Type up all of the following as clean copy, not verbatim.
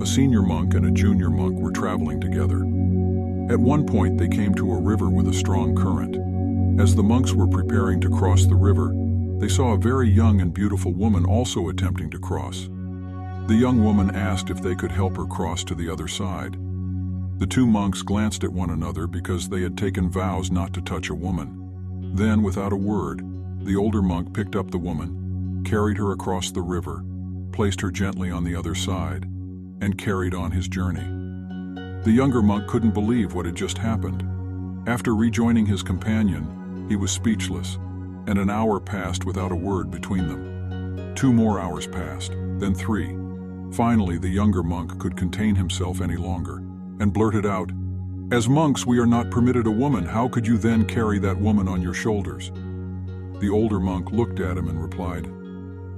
A senior monk and a junior monk were traveling together. At one point, they came to a river with a strong current. As the monks were preparing to cross the river, they saw a very young and beautiful woman also attempting to cross. The young woman asked if they could help her cross to the other side. The two monks glanced at one another because they had taken vows not to touch a woman. Then, without a word, the older monk picked up the woman, carried her across the river, placed her gently on the other side, and carried on his journey. The younger monk couldn't believe what had just happened. After rejoining his companion, he was speechless, and an hour passed without a word between them. 2 more hours passed, then 3. Finally, the younger monk could contain himself any longer, and blurted out, "As monks, we are not permitted a woman. How could you then carry that woman on your shoulders?" The older monk looked at him and replied,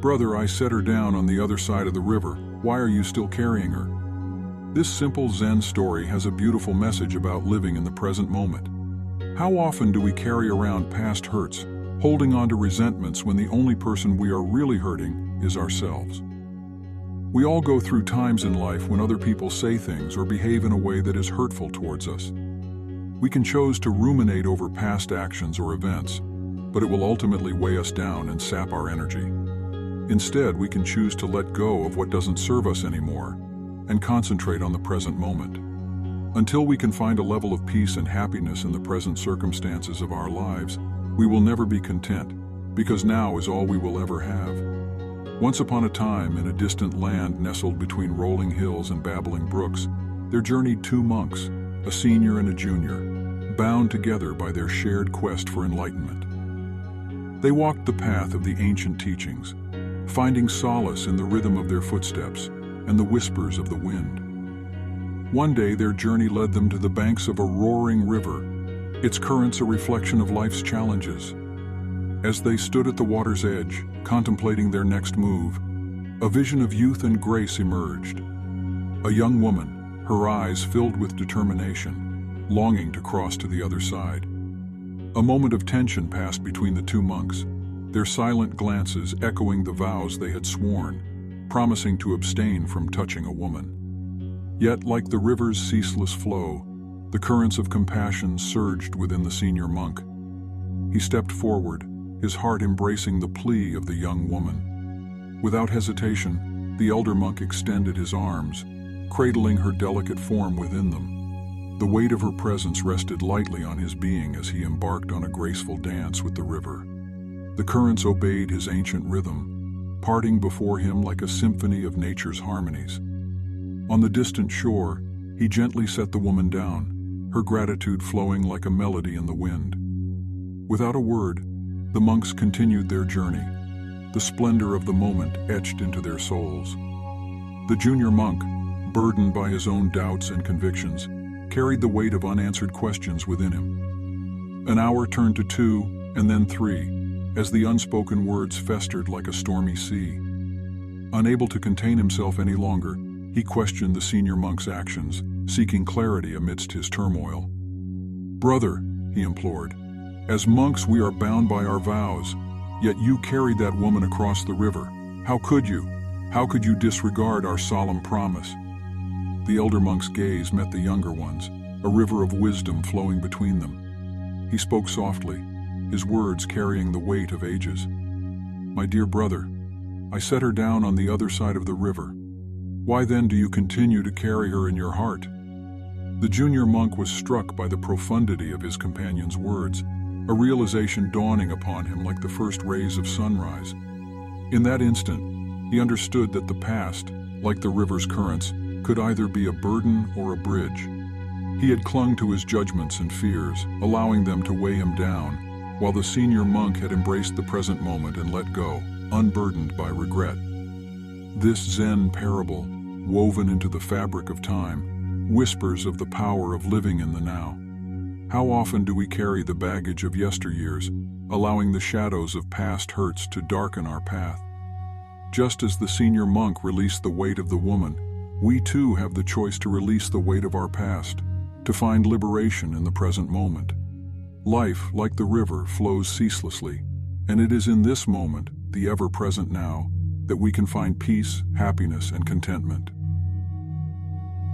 "Brother, I set her down on the other side of the river. Why are you still carrying her?" This simple Zen story has a beautiful message about living in the present moment. How often do we carry around past hurts, holding on to resentments when the only person we are really hurting is ourselves? We all go through times in life when other people say things or behave in a way that is hurtful towards us. We can choose to ruminate over past actions or events, but it will ultimately weigh us down and sap our energy. Instead, we can choose to let go of what doesn't serve us anymore and concentrate on the present moment. Until we can find a level of peace and happiness in the present circumstances of our lives, we will never be content, because now is all we will ever have. Once upon a time, in a distant land nestled between rolling hills and babbling brooks, there journeyed 2 monks, a senior and a junior, bound together by their shared quest for enlightenment. They walked the path of the ancient teachings, finding solace in the rhythm of their footsteps and the whispers of the wind. One day, their journey led them to the banks of a roaring river, its currents a reflection of life's challenges. As they stood at the water's edge, contemplating their next move, a vision of youth and grace emerged. A young woman, her eyes filled with determination, longing to cross to the other side. A moment of tension passed between the 2 monks, their silent glances echoing the vows they had sworn, promising to abstain from touching a woman. Yet, like the river's ceaseless flow, the currents of compassion surged within the senior monk. He stepped forward, his heart embracing the plea of the young woman. Without hesitation, the elder monk extended his arms, cradling her delicate form within them. The weight of her presence rested lightly on his being as he embarked on a graceful dance with the river. The currents obeyed his ancient rhythm, parting before him like a symphony of nature's harmonies. On the distant shore, he gently set the woman down, her gratitude flowing like a melody in the wind. Without a word, the monks continued their journey, the splendor of the moment etched into their souls. The junior monk, burdened by his own doubts and convictions, carried the weight of unanswered questions within him. An hour turned to 2, and then 3, as the unspoken words festered like a stormy sea. Unable to contain himself any longer, he questioned the senior monk's actions, seeking clarity amidst his turmoil. "Brother," he implored, "as monks we are bound by our vows, yet you carried that woman across the river. How could you? How could you disregard our solemn promise?" The elder monk's gaze met the younger one's, a river of wisdom flowing between them. He spoke softly, his words carrying the weight of ages. "My dear brother, I set her down on the other side of the river. Why then do you continue to carry her in your heart?" The junior monk was struck by the profundity of his companion's words, a realization dawning upon him like the first rays of sunrise. In that instant, he understood that the past, like the river's currents, could either be a burden or a bridge. He had clung to his judgments and fears, allowing them to weigh him down, while the senior monk had embraced the present moment and let go, unburdened by regret. This Zen parable, woven into the fabric of time, whispers of the power of living in the now. How often do we carry the baggage of yesteryears, allowing the shadows of past hurts to darken our path? Just as the senior monk released the weight of the woman, we too have the choice to release the weight of our past, to find liberation in the present moment. Life, like the river, flows ceaselessly, and it is in this moment, the ever-present now, that we can find peace, happiness, and contentment.